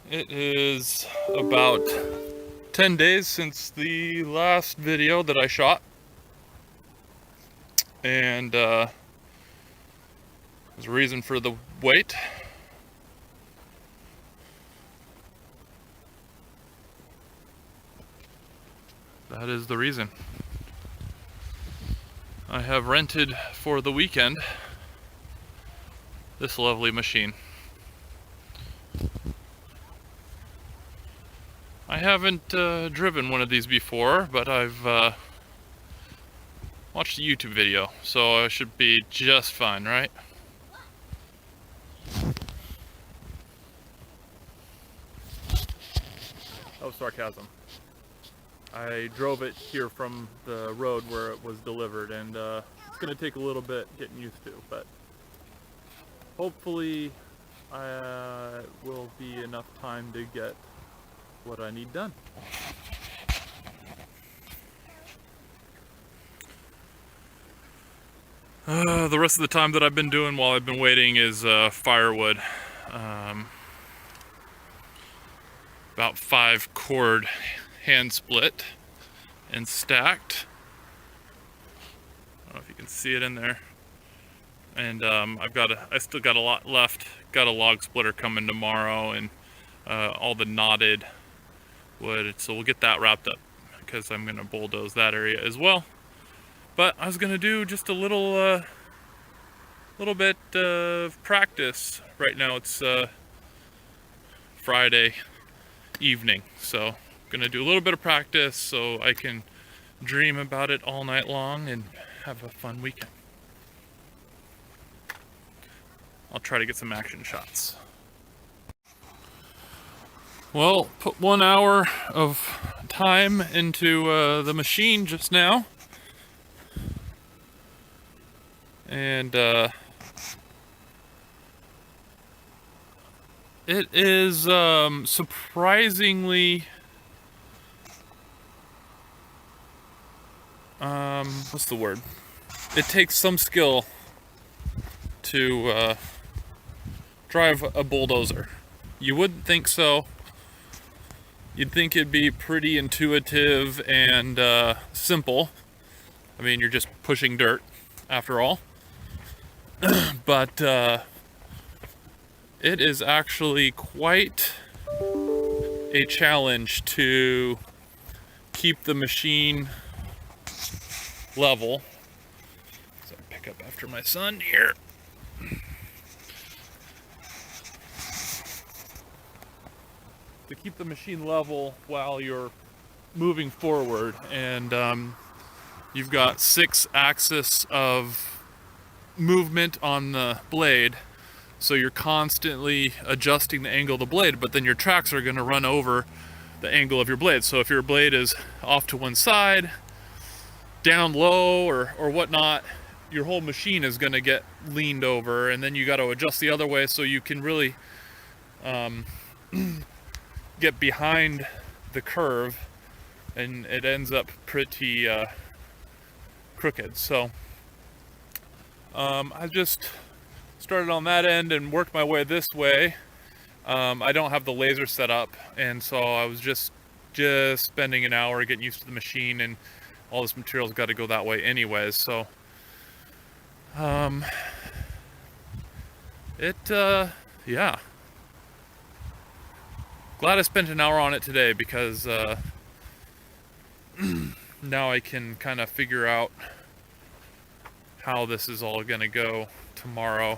It is about 10 days since the last video that I shot, and there's a reason for the wait. That is the reason. I have rented for the weekend this lovely machine. I haven't driven one of these before, but I've watched a YouTube video, so I should be just fine, right? Oh, sarcasm. I drove it here from the road where it was delivered, and it's going to take a little bit getting used to, but hopefully will be enough time to get what I need done. The rest of the time that I've been doing while I've been waiting is firewood. About 5 cord hand split and stacked. I don't know if you can see it in there. And I still got a lot left. Got a log splitter coming tomorrow, and all the knotted wood. So we'll get that wrapped up because I'm gonna bulldoze that area as well. But I was gonna do just a little bit of practice. Right now it's Friday evening, so gonna do a little bit of practice so I can dream about it all night long and have a fun weekend. I'll try to get some action shots. Well, put 1 hour of time into the machine just now, and it is surprisingly what's the word? It takes some skill to drive a bulldozer. You wouldn't think so. You'd think it'd be pretty intuitive and simple. I mean, you're just pushing dirt after all. But it is actually quite a challenge to keep the machine level. So I pick up after my son here. To keep the machine level while you're moving forward, and you've got 6 axes of movement on the blade, so you're constantly adjusting the angle of the blade, but then your tracks are going to run over the angle of your blade. So if your blade is off to one side, down low, or whatnot, your whole machine is going to get leaned over, and then you got to adjust the other way so you can really get behind the curve, and it ends up pretty crooked. So I just started on that end and worked my way this way. I don't have the laser set up, and so I was just spending an hour getting used to the machine, and all this material's got to go that way anyways. So yeah. Glad I spent an hour on it today, because now I can kind of figure out how this is all going to go tomorrow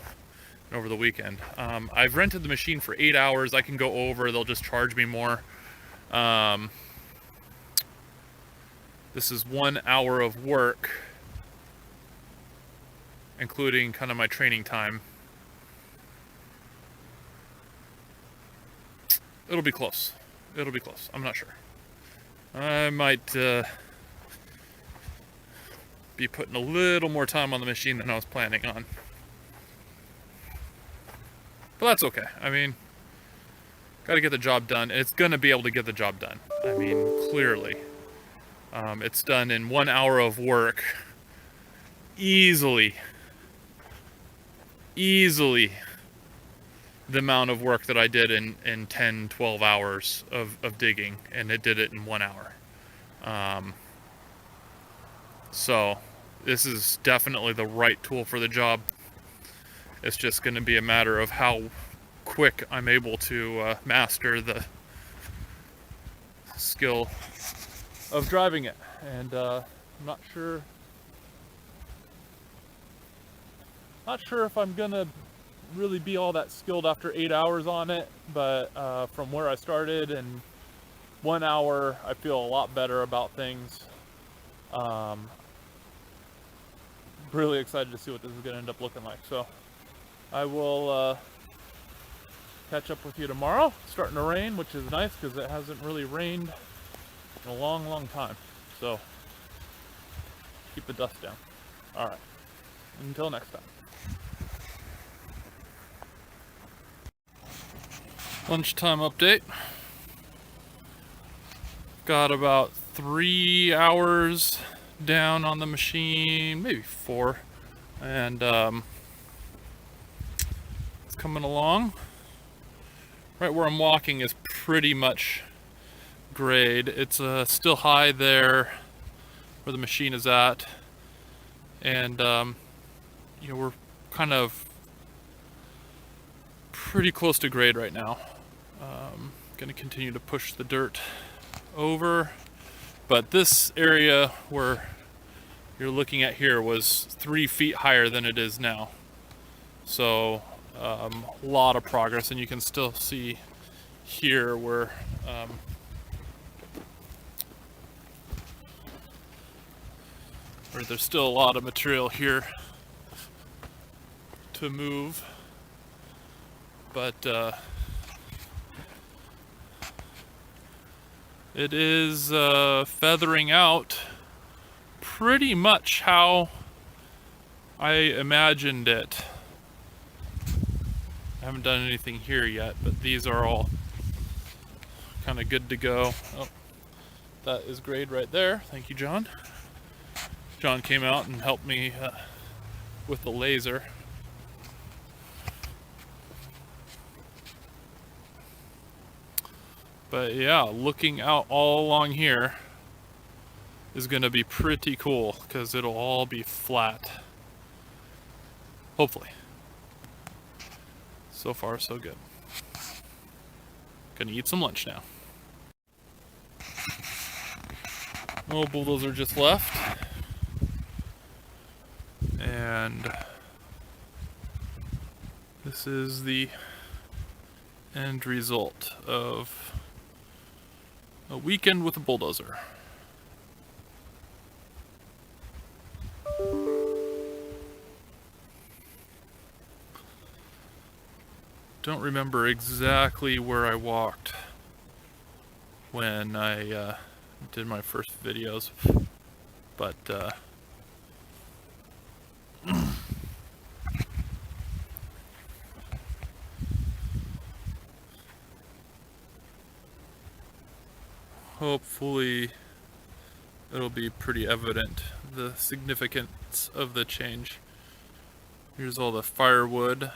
and over the weekend. I've rented the machine for 8 hours. I can go over. They'll just charge me more. This is 1 hour of work, including kind of my training time. It'll be close. It'll be close. I'm not sure. I might be putting a little more time on the machine than I was planning on. But that's okay. I mean, gotta get the job done. It's gonna be able to get the job done. I mean, clearly. It's done in 1 hour of work. Easily the amount of work that I did in 10, 12 hours of digging, and it did it in 1 hour. So this is definitely the right tool for the job. It's just going to be a matter of how quick I'm able to master the skill of driving it. And I'm not sure if I'm gonna really be all that skilled after 8 hours on it, but from where I started in 1 hour, I feel a lot better about things. Really excited to see what this is gonna end up looking like. So I will catch up with you tomorrow. It's starting to rain, which is nice because it hasn't really rained in a long, long time. So keep the dust down. All right, until next time. Lunchtime update. Got about 3 hours down on the machine, maybe 4, and it's coming along. Right where I'm walking is pretty much grade. It's still high there where the machine is at, and you know, we're kind of pretty close to grade right now. Gonna continue to push the dirt over, but this area where you're looking at here was 3 feet higher than it is now. So a lot of progress, and you can still see here where there's still a lot of material here to move, but it is feathering out pretty much how I imagined it. I haven't done anything here yet, but these are all kind of good to go. Oh, that is grade right there. Thank you, John. John came out and helped me with the laser. But yeah, looking out all along here is going to be pretty cool because it'll all be flat. Hopefully. So far, so good. Gonna eat some lunch now. Oh, bulldozer just left. And this is the end result of a weekend with a bulldozer. Don't remember exactly where I walked when I did my first videos, but hopefully it'll be pretty evident the significance of the change. Here's all the firewood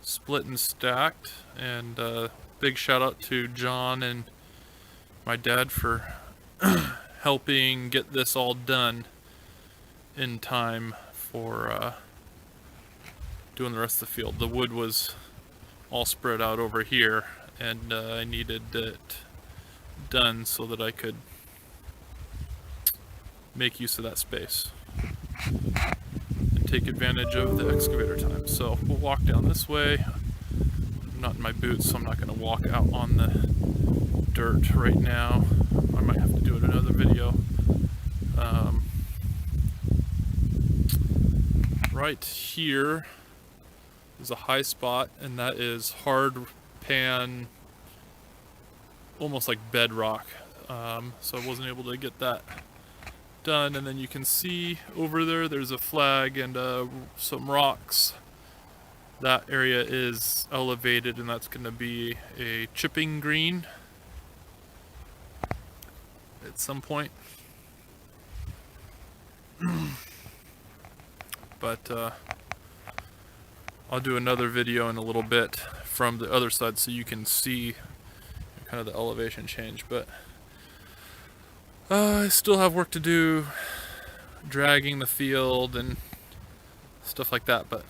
split and stacked, and big shout out to John and my dad for helping get this all done in time for doing the rest of the field. The wood was all spread out over here, and I needed it done so that I could make use of that space and take advantage of the excavator time. So we'll walk down this way. I'm not in my boots, so I'm not going to walk out on the dirt right now. I might have to do it in another video. Right here is a high spot, and that is hard pan, almost like bedrock. So I wasn't able to get that done. And then you can see over there, there's a flag and some rocks. That area is elevated, and that's going to be a chipping green at some point. But I'll do another video in a little bit from the other side so you can see kind of the elevation change, but I still have work to do dragging the field and stuff like that, but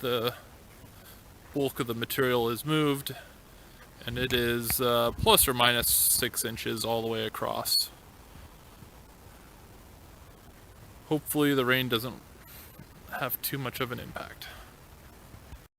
the bulk of the material is moved, and it is plus or minus 6 inches all the way across. Hopefully the rain doesn't have too much of an impact.